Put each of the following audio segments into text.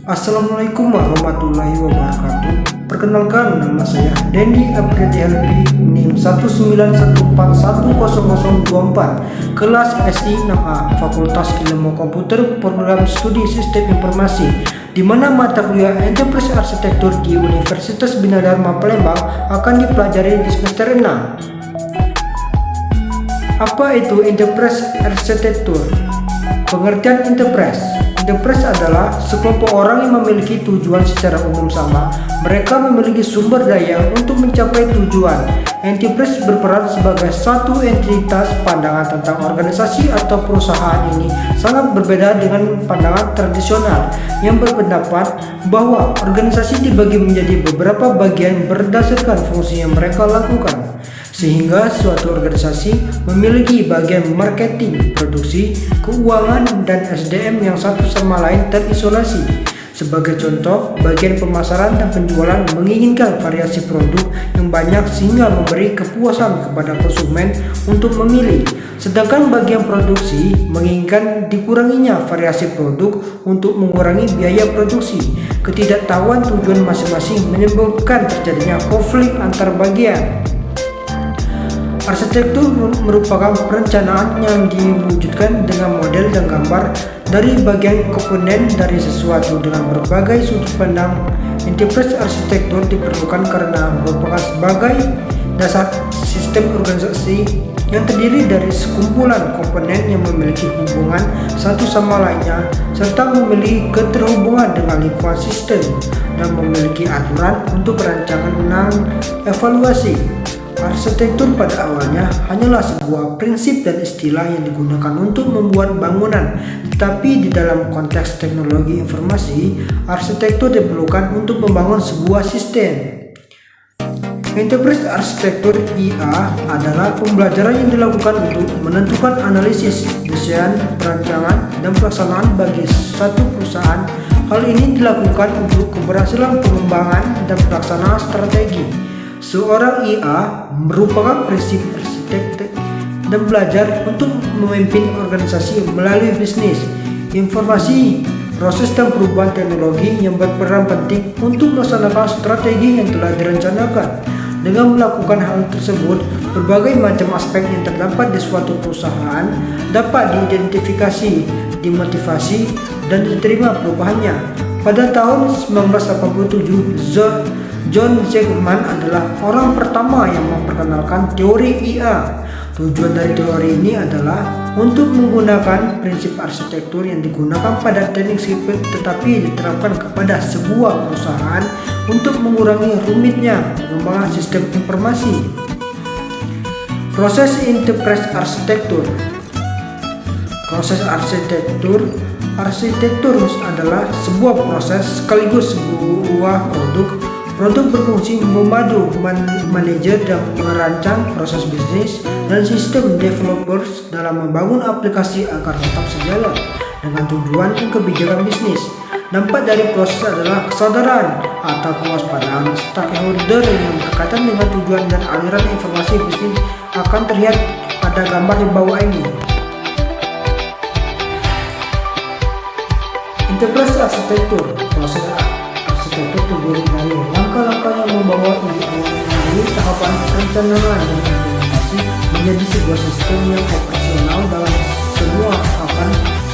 Assalamualaikum warahmatullahi wabarakatuh. Perkenalkan, nama saya Dendi Apriyadi Helmi, NIM 191410024, kelas SI 6A, Fakultas Ilmu Komputer, Program Studi Sistem Informasi, di mana mata kuliah Enterprise Arsitektur di Universitas Bina Dharma Palembang akan dipelajari di semester 6. Apa itu Enterprise Arsitektur? Pengertian Enterprise. Enterprise adalah sekelompok orang yang memiliki tujuan secara umum sama. Mereka memiliki sumber daya untuk mencapai tujuan. Enterprise berperan sebagai satu entitas. Pandangan tentang organisasi atau perusahaan ini sangat berbeda dengan pandangan tradisional yang berpendapat bahwa organisasi dibagi menjadi beberapa bagian berdasarkan fungsi yang mereka lakukan, sehingga suatu organisasi memiliki bagian marketing, produksi, keuangan, dan SDM yang satu sama lain terisolasi. Sebagai contoh, bagian pemasaran dan penjualan menginginkan variasi produk yang banyak sehingga memberi kepuasan kepada konsumen untuk memilih. Sedangkan bagian produksi menginginkan dikuranginya variasi produk untuk mengurangi biaya produksi. Ketidaktahuan tujuan masing-masing menyebabkan terjadinya konflik antar bagian. Arsitektur merupakan perencanaan yang diwujudkan dengan model dan gambar dari bagian komponen dari sesuatu dengan berbagai sudut pandang. Enterprise arsitektur diperlukan karena merupakan sebagai dasar sistem organisasi yang terdiri dari sekumpulan komponen yang memiliki hubungan satu sama lainnya serta memiliki keterhubungan dengan lingkungan sistem dan memiliki aturan untuk perancangan dan evaluasi. Arsitektur pada awalnya hanyalah sebuah prinsip dan istilah yang digunakan untuk membuat bangunan, tetapi di dalam konteks teknologi informasi, arsitektur diperlukan untuk membangun sebuah sistem. Enterprise Arsitektur IA adalah pembelajaran yang dilakukan untuk menentukan analisis, desain, perancangan, dan pelaksanaan bagi satu perusahaan. Hal ini dilakukan untuk keberhasilan pengembangan dan pelaksanaan strategi. Seorang IA merupakan prinsip arsitek dan belajar untuk memimpin organisasi melalui bisnis, informasi, proses dan perubahan teknologi yang berperan penting untuk melaksanakan strategi yang telah direncanakan. Dengan melakukan hal tersebut, berbagai macam aspek yang terdapat di suatu perusahaan dapat diidentifikasi, dimotivasi, dan diterima perubahannya. Pada tahun 1987, John Zimmerman adalah orang pertama yang memperkenalkan teori IA. Tujuan dari teori ini adalah untuk menggunakan prinsip arsitektur yang digunakan pada teknik sipil tetapi diterapkan kepada sebuah perusahaan untuk mengurangi rumitnya pengembangan sistem informasi. Proses Enterprise Arsitektur. Proses arsitektur adalah sebuah proses sekaligus sebuah Produk berfungsi memadu manajer dan merancang proses bisnis dan sistem developers dalam membangun aplikasi agar tetap sejalan dengan tujuan dan kebijakan bisnis. Dampak dari proses adalah kesadaran atau kewaspadaan stakeholder yang berkaitan dengan tujuan dan aliran informasi bisnis akan terlihat pada gambar di bawah ini. Integrasi arsitektur. Proses arsitektur terdiri dari langkah-langkah yang membawa melalui tahapan perencanaan dan implementasi menjadi sebuah sistem yang operasional. Dalam semua tahapan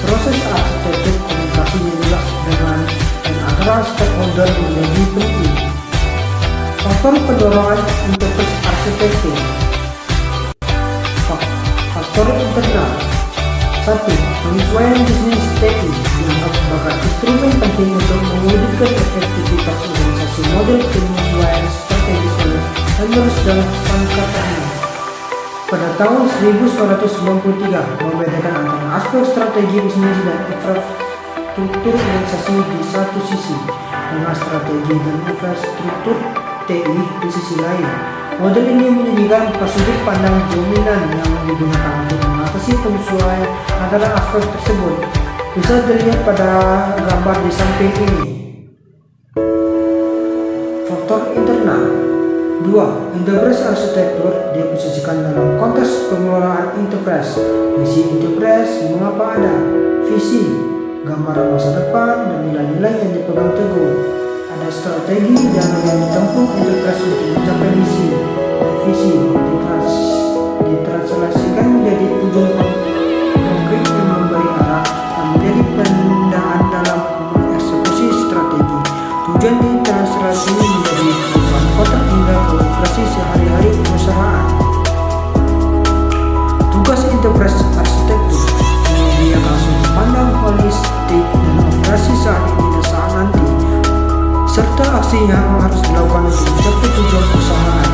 proses arsitektur, komunikasi yang jelas dengan dan antara stakeholder menjadi penting. Faktor pendorongan enterprise arsitektur. Faktor internal. 1. Penyesuaian bisnis TI dianggap sebagai instrumen penting untuk mewujudkan efektivitas organisasi. Model penyesuaian strategis dan terus dalam pangkatannya. Pada tahun 1993, membedakan antara aspek strategi bisnis dan infrastruktur organisasi di satu sisi, dengan strategi dan infrastruktur TI di sisi lain. Model ini menyajikan sudut pandang dominan yang digunakan untuk mengatasi penyesuaian antara aspek tersebut. Bisa dilihat pada gambar di samping ini. Faktor internal. 2. Enterprise arsitektur diposisikan dalam konteks pengelolaan enterprise. Misi enterprise, mengapa ada visi, gambaran masa depan, dan nilai-nilai yang dipegang teguh. Ada strategi dan yang ditempuh enterprise untuk mencapai misi dan visi, ditranslasikan menjadi tujuan konkret yang memberi arah dan menjadi pendanaan dalam mengeksekusi strategi. Tujuan ditranslasi menjadi perubahan kotak hingga ke operasi sehari-hari perusahaan. Tugas enterprise arsitektur menyediakan sudut pandang holistik dan operasi saat ini dan saat nanti, serta aksi yang harus dilakukan untuk mencapai tujuan perusahaan.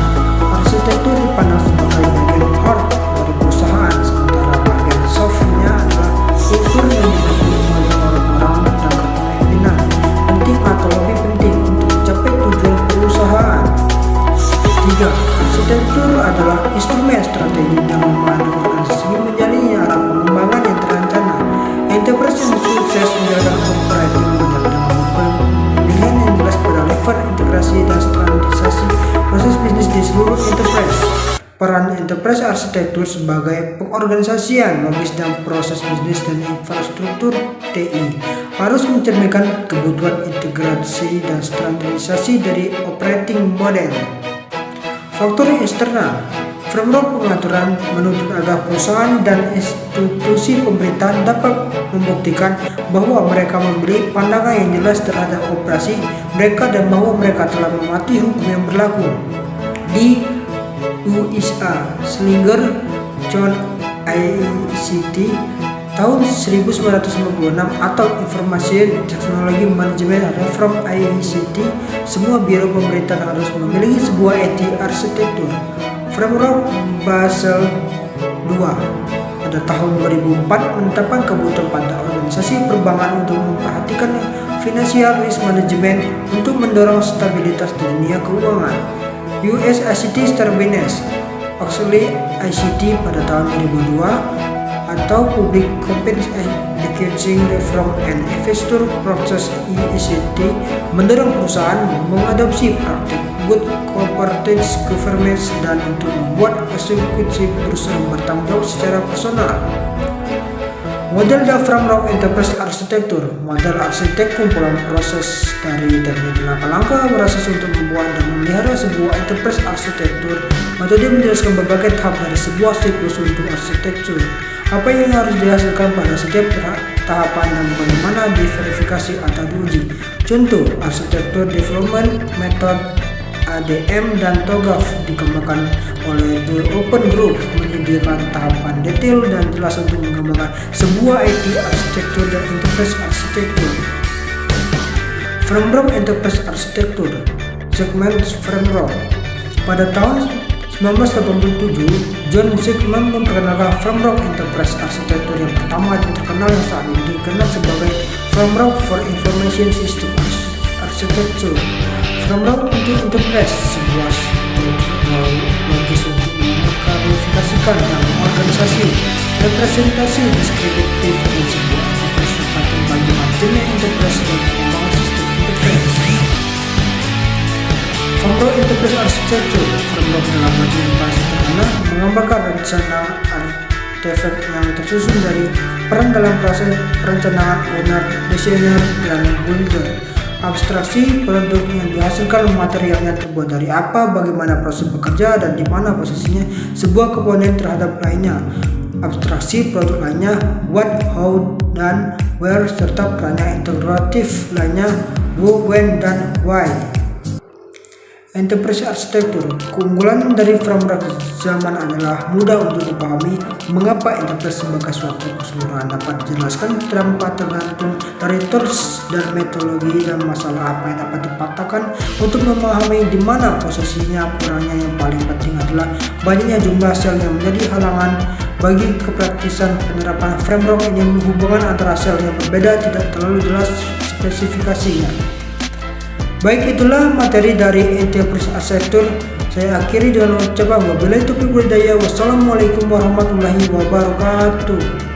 Arsitektur dipandang sebagai bagian hard dari perusahaan, sementara bagian soft-nya adalah struktur yang dibentuk oleh orang-orang dan kepemimpinan penting atau lebih penting untuk mencapai tujuan perusahaan. 3. Arsitektur adalah instrumen strategi yang memandu organisasi menjalani arah pengembangan yang terencana. Enterprise yang sukses menjalankan operating model dengan pemilihan yang jelas pada level integrasi dan standarisasi proses bisnis di seluruh enterprise. Peran enterprise arsitektur sebagai pengorganisasian logis dan proses bisnis dan infrastruktur TI harus mencerminkan kebutuhan integrasi dan standarisasi dari operating model. Faktor eksternal, framework pengaturan menuntut agar perusahaan dan institusi pemerintahan dapat membuktikan bahwa mereka memberi pandangan yang jelas terhadap operasi mereka dan bahwa mereka telah mematuhi hukum yang berlaku. Di USA, Slinger John ICT tahun 1996 atau Information Technology Management Reform ICT, semua biro pemerintahan harus memiliki sebuah IT arsitektur. Framework Basel II pada tahun 2004 menetapkan kebutuhan pada organisasi perbankan untuk memperhatikan financial risk management untuk mendorong stabilitas di dunia keuangan. US ICT Sarbanes Oxley ICT pada tahun 2002 atau Public Companies Accounting Reform and Investor Process ICT mendorong perusahaan mengadopsi praktik good corporate governance dan untuk membuat eksekutif perusahaan bertanggung jawab secara personal. Model dan framework enterprise arsitektur. Model arsitek kumpulan proses dari teknik langkah-langkah proses untuk membuat dan memelihara sebuah enterprise arsitektur. Metode menjelaskan berbagai tahap dari sebuah siklus untuk arsitektur. Apa yang harus dihasilkan pada setiap tahapan dan bagaimana diverifikasi atau diuji. Contoh, arsitektur development method ADM dan TOGAF dikembangkan oleh The Open Group, menyediakan tahapan detail dan jelas untuk mengembangkan sebuah IT arsitektur dan enterprise arsitektur. Framework enterprise arsitektur, segment framework. Pada tahun 1987, John Zigman memperkenalkan framework enterprise arsitektur yang pertama dan terkenal yang saat ini dikenal sebagai Framework for Information System Architecture. Framework untuk enterprise, sebuah logis untuk mengklarifikasikan dan mengorganisasi representasi deskriptif dan sebuah enterprise penting bagi majunya enterprise dan pengembangan sistem enterprise. Framework enterprise architecture, framework dalam bahasa sederhana menggambarkan rencana artefak yang tersusun dari peran dalam proses perencanaan owner, designer, dan builder. Abstraksi produk yang dihasilkan, materialnya terbuat dari apa, bagaimana proses bekerja, dan di mana posisinya sebuah komponen terhadap lainnya. Abstraksi produk lainnya, what, how, dan where, serta perannya integratif lainnya, who, when, dan why. Enterprise arsitektur. Keunggulan dari framework zaman adalah mudah untuk dipahami. Mengapa enterprise sebagai suatu keseluruhan dapat dijelaskan tanpa tergantung dari tools dan metodologi dan masalah apa yang dapat dipatahkan. Untuk memahami di mana posisinya, kurangnya yang paling penting adalah banyaknya jumlah sel yang menjadi halangan bagi kepraktisan penerapan framework ini. Hubungan antara sel yang berbeda tidak terlalu jelas spesifikasinya. Baik, itulah materi dari enterprise arsitektur. Saya akhiri dengan ucapan wabillahi taufiq wal hidayah. Wassalamualaikum warahmatullahi wabarakatuh.